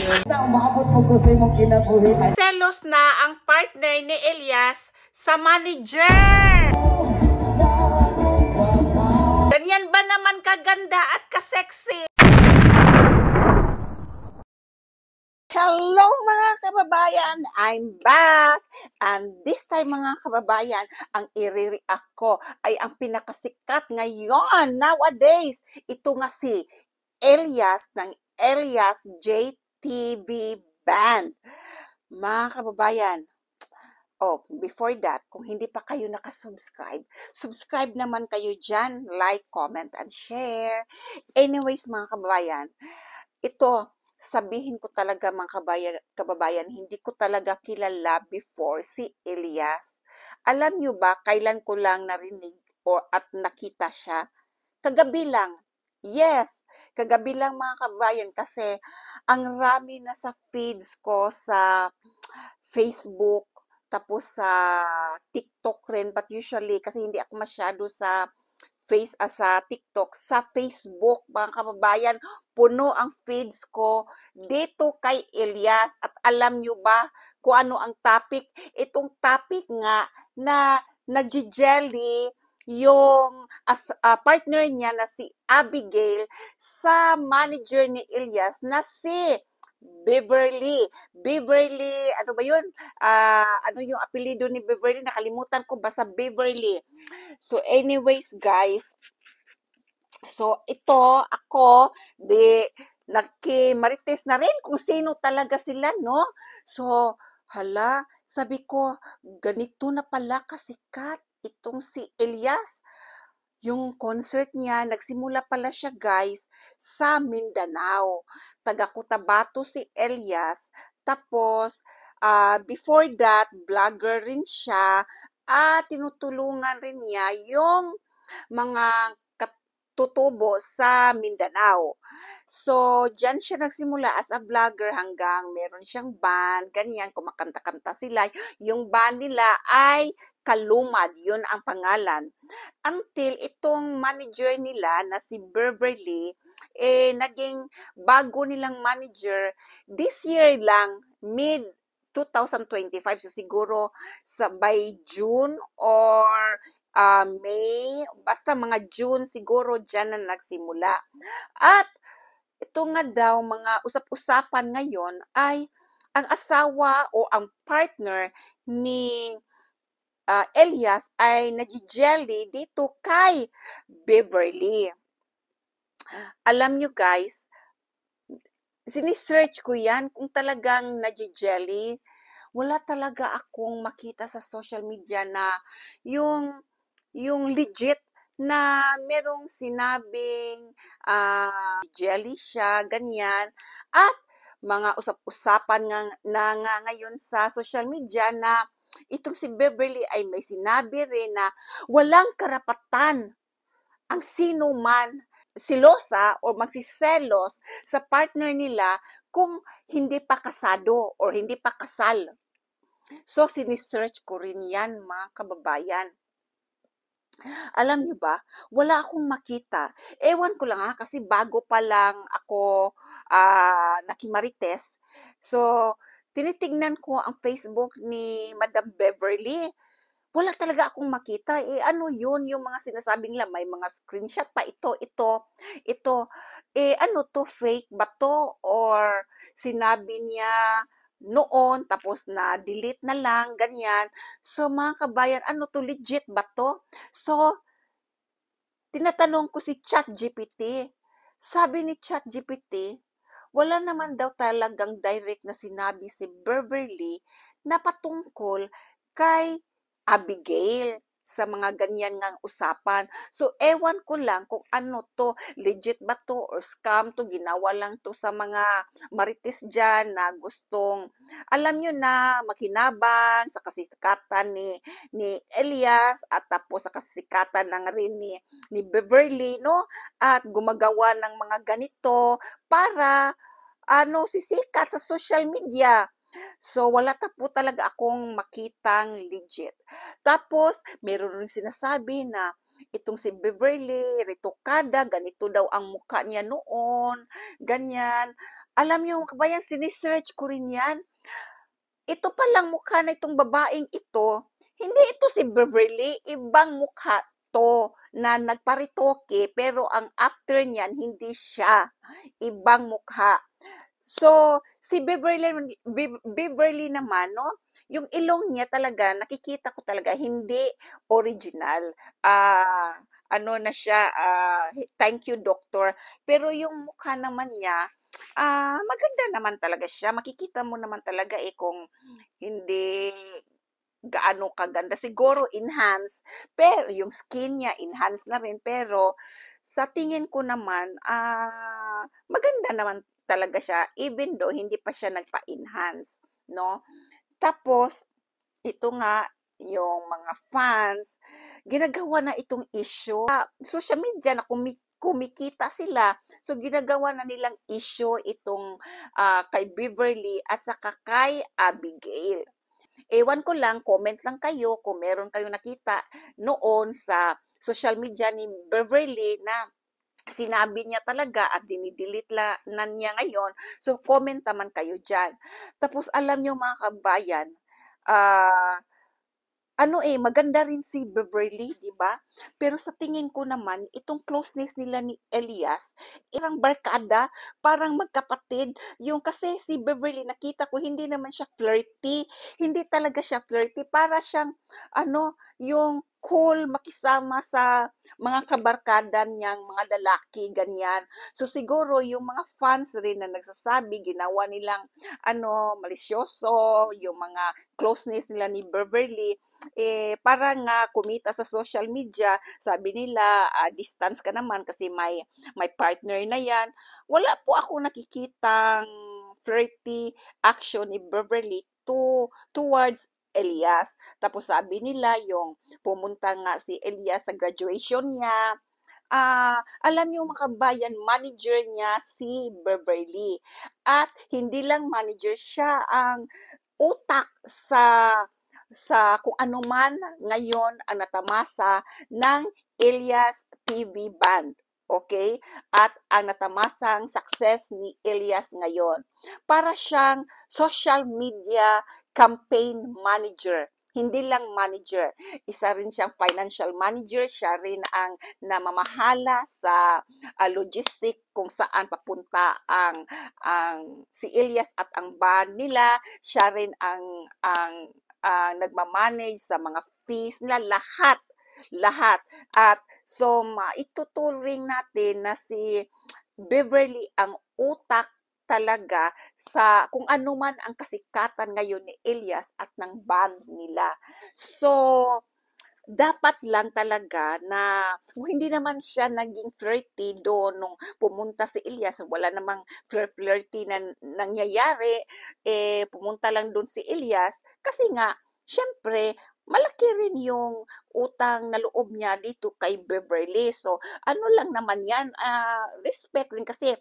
Umabot mo ko sa imong kinabuhi. Selos na ang partner ni Elias sa manager. Ganyan ba naman kaganda at kasexy? Hello mga kababayan, I'm back! And this time mga kababayan, ang i-react ko ay ang pinakasikat ngayon, nowadays. Ito nga si Elias ng Elias JTV Band. Mga kababayan, before that, kung hindi pa kayo nakasubscribe, subscribe naman kayo dyan, like, comment, and share. Anyways mga kababayan, ito, sabihin ko talaga mga kababayan, hindi ko talaga kilala before si Elias. Alam nyo ba, kailan ko lang narinig at nakita siya? Kagabi lang. Yes, kagabi lang mga kababayan kasi ang rami na sa feeds ko sa Facebook, tapos sa TikTok rin, but usually kasi hindi ako masyado sa sa TikTok, sa Facebook, mga kababayan, puno ang feeds ko dito kay Elias. At alam nyo ba kung ano ang topic? Itong topic nga na nagji-jelly yung partner niya na si Abigail sa manager ni Elias na si Beverly. Beverly, ano ba yun? Ano yung apelido ni Beverly? Nakalimutan ko, basta Beverly. So anyways guys, so ito ako, nagkimarites na rin kung sino talaga sila, no? So, sabi ko, ganito na pala kasikat itong si Elias. Yung concert niya, nagsimula pala siya guys sa Mindanao. Taga Cotabato si Elias. Tapos, before that, vlogger rin siya at tinutulungan rin niya yung mga katutubo sa Mindanao. So, dyan siya nagsimula as a vlogger hanggang meron siyang band, ganyan, kumakanta-kanta sila. Yung band nila ay Kalumad, yun ang pangalan. Until itong manager nila na si Beverly, naging bago nilang manager this year lang, mid 2025. So siguro by June or May, basta mga June siguro dyan na nagsimula. At ito nga daw, mga usap-usapan ngayon ay ang asawa o ang partner ni Elias ay nag-jelly dito kay Beverly. Alam nyo guys, sinisearch ko yan kung talagang nag-jelly. Wala talaga akong makita sa social media na yung legit na merong sinabing jelly siya, ganyan. At mga usap-usapan nga ngayon sa social media na itong si Beverly ay may sinabi rin na walang karapatan ang sino man silosa o magsiselos sa partner nila kung hindi pa kasado or hindi pa kasal. So, sinisearch ko rin yan, mga kababayan. Alam niyo ba, wala akong makita. Ewan ko lang kasi bago pa lang ako nakimarites. So, tinitignan ko ang Facebook ni Madam Beverly. Wala talaga akong makita. Ano yun, yung mga sinasabi nila, may mga screenshot pa, ito. Ano to, fake ba to? Or sinabi niya noon, tapos na-delete na lang, ganyan. So, mga kabayan, ano to, legit ba to? So, tinatanong ko si ChatGPT. Sabi ni ChatGPT, wala naman daw talagang direct na sinabi si Beverly na patungkol kay Abigail sa mga ganyan ngang usapan. So, ewan ko lang kung ano to, legit ba to or scam to, ginawa lang to sa mga marites dyan na gustong, alam nyo na, makinabang sa kasikatan ni Elias at tapos sa kasikatan lang rin ni Beverly, no? At gumagawa ng mga ganito para sisikat sa social media. So, wala po talaga akong makitang legit. Tapos, meron rin sinasabi na itong si Beverly, retokada, ganito daw ang mukha niya noon, ganyan. Alam niyo mga kabayan, sinisearch ko rin yan. Ito palang mukha na itong babaeng ito, hindi ito si Beverly, ibang mukha to na nagparitoke pero ang after niyan hindi siya, ibang mukha. So, si Beverly naman, no, yung ilong niya talaga, nakikita ko talaga, hindi original. Ano na siya, thank you doctor. Pero yung mukha naman niya, maganda naman talaga siya. Makikita mo naman talaga kung hindi gaano kaganda. Siguro enhance, pero yung skin niya enhance na rin. Pero sa tingin ko naman, maganda naman talaga siya even though hindi pa siya nagpa-enhance, no? Tapos, ito nga, yung mga fans, ginagawa na itong issue. Social media na kumikita sila. So, ginagawa na nilang issue itong kay Beverly at saka kay Abigail. Ewan ko lang, comment lang kayo kung meron kayong nakita noon sa social media ni Beverly na sinabi niya talaga at dinidelete na niya ngayon. So, comment naman kayo dyan. Tapos, alam niyo mga kabayan, ah, maganda rin si Beverly, di ba? Pero sa tingin ko naman, itong closeness nila ni Elias, ilang barkada, parang magkapatid. Yung kasi si Beverly, nakita ko, hindi naman siya flirty. Hindi talaga siya flirty. Para siyang, yung cool makisama sa mga kabarkada niyang mga lalaki, ganyan. So siguro yung mga fans rin na nagsasabi, ginawa nilang malisyoso, yung mga closeness nila ni Beverly, para nga kumita sa social media, sabi nila, distance ka naman kasi may partner na yan. Wala po ako nakikitang flirty action ni Beverly towards Elias. Tapos sabi nila yung pumunta nga si Elias sa graduation niya. Alam niyo mga kabayan, manager niya si Beverly. At hindi lang manager, siya ang utak sa kung ano man ngayon ang natamasa ng Elias TV Band. Okay? At ang natamasang success ni Elias ngayon. Para siyang social media campaign manager. Hindi lang manager. Isa rin siyang financial manager. Siya rin ang namamahala sa logistic kung saan papunta ang si Elias at ang band nila. Siya rin ang nagmamanage sa mga fees nila, lahat. At so maituturing natin na si Beverly ang utak talaga sa kung ano man ang kasikatan ngayon ni Elias at ng band nila. So, dapat lang talaga na hindi naman siya naging flirty doon nung pumunta si Elias. Wala namang flirty na nangyayari. Pumunta lang doon si Elias kasi nga, syempre, malaki rin yung utang na loob niya dito kay Beverly. So, ano lang naman yan, respect rin kasi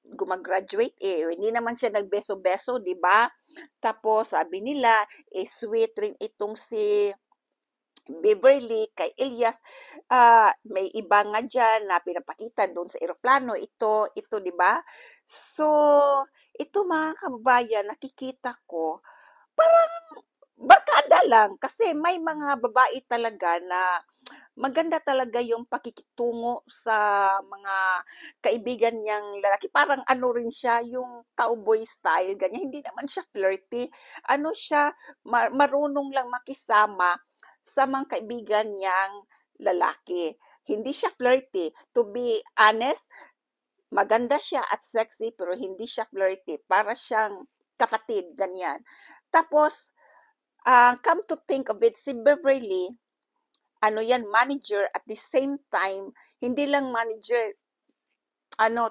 gumagraduate hindi naman siya nagbeso-beso, di ba? Tapos, sabi nila, sweet rin itong si Beverly, kay Elias, may iba nga dyan na pinapakita doon sa eroplano, ito, di ba? So, ito mga kababayan, nakikita ko, parang barkada lang, kasi may mga babae talaga na maganda talaga yung pakikitungo sa mga kaibigan niyang lalaki. Parang ano rin siya, yung cowboy style, ganyan. Hindi naman siya flirty. Ano siya, marunong lang makisama sa mga kaibigan niyang lalaki. Hindi siya flirty. To be honest, maganda siya at sexy pero hindi siya flirty. Para siyang kapatid, ganyan. Tapos, come to think of it, si Beverly, manager at the same time, hindi lang manager,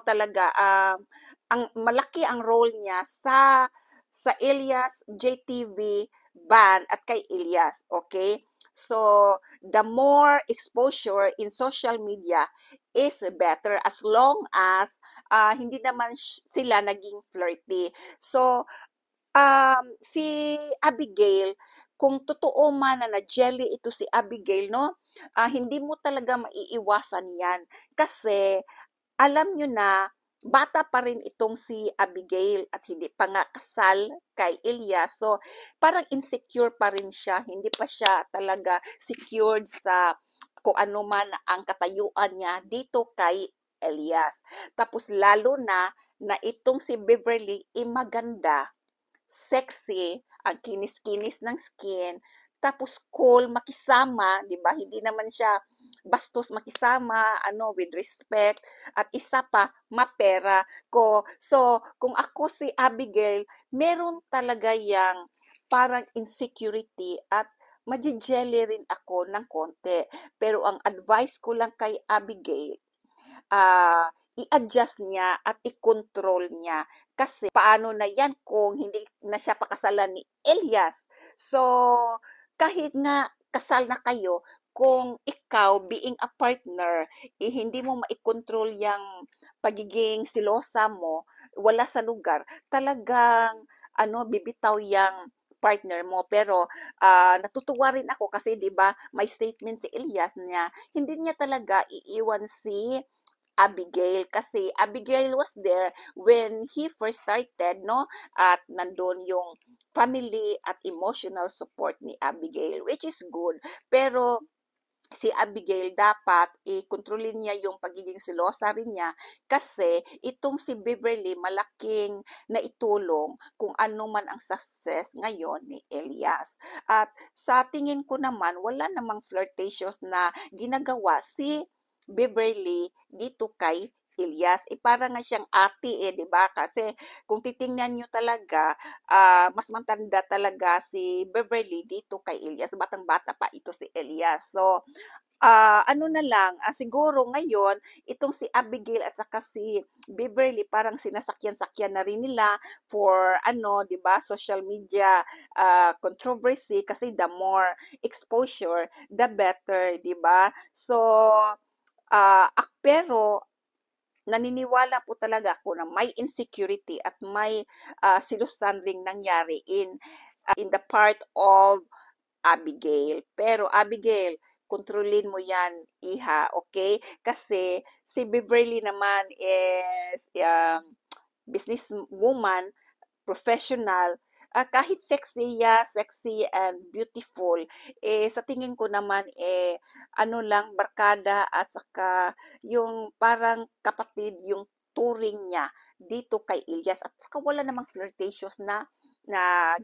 talaga, ang malaki ang role niya sa Elias JTV band at kay Elias, okay? So, the more exposure in social media is better as long as hindi naman sila naging flirty. So, si Abigail, kung totoo man na jelly ito si Abigail, no? Hindi mo talaga maiiwasan yan. Kasi, alam nyo na, bata pa rin itong si Abigail at hindi pa nga kasal kay Elias. So, parang insecure pa rin siya. Hindi pa siya talaga secured sa kung ano man ang katayuan niya dito kay Elias. Tapos lalo na itong si Beverly maganda, sexy, ang kinis-kinis ng skin, tapos cool, makisama, 'di ba? Hindi naman siya bastos makisama, ano, with respect, at isa pa, mapera ko. So, kung ako si Abigail, meron talaga yang parang insecurity at majijelly rin ako ng konti. Pero ang advice ko lang kay Abigail, i-adjust niya at i-control niya. Kasi paano na yan kung hindi na siya pakasalan ni Elias? So, kahit nga kasal na kayo, kung ikaw, being a partner, hindi mo maikontrol yung pagiging silosa mo, wala sa lugar, talagang bibitaw yung partner mo. Pero natutuwa rin ako kasi 'di ba may statement si Elias niya, hindi niya talaga iiwan si Abigail kasi Abigail was there when he first started, no? At nandun yung family at emotional support ni Abigail, which is good. Pero si Abigail dapat i-kontrolin niya yung pagiging selosa rin niya kasi itong si Beverly malaking naitulong kung ano man ang success ngayon ni Elias. At sa tingin ko naman, wala namang flirtatious na ginagawa si Beverly dito kay Elias. Para nga siyang ate 'di ba? Kasi kung titingnan niyo talaga, mas matanda talaga si Beverly dito kay Elias. Batang-bata pa ito si Elias. So, ano na lang, siguro ngayon, itong si Abigail at saka si Beverly, parang sinasakyan-sakyan na rin nila for, 'di ba, social media controversy kasi the more exposure, the better, 'di ba? So, pero naniniwala po talaga ako na may insecurity at may silusan ring nangyari in the part of Abigail. Pero Abigail, kontrolin mo yan, iha, okay? Kasi si Beverly naman is businesswoman, professional, kahit sexy and beautiful, sa tingin ko naman, ano lang, barkada at saka yung parang kapatid yung turing niya dito kay Elias. At saka wala namang flirtatious na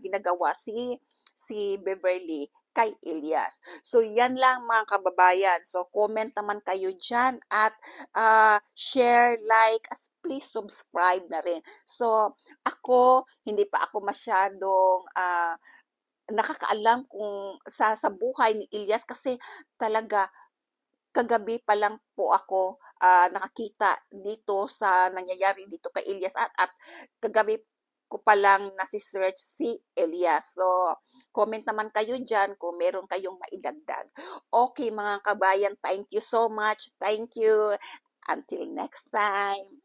ginagawa si Beverly kay Elias. So, yan lang mga kababayan. So, comment naman kayo dyan at share, like, at please subscribe na rin. So, hindi pa ako masyadong nakakaalam kung sa buhay ni Elias kasi talaga kagabi pa lang po ako nakakita dito sa nangyayari dito kay Elias at kagabi ko pa lang nasi-search si Elias. So, comment naman kayo dyan kung meron kayong maidagdag. Okay mga kabayan, thank you so much. Thank you. Until next time.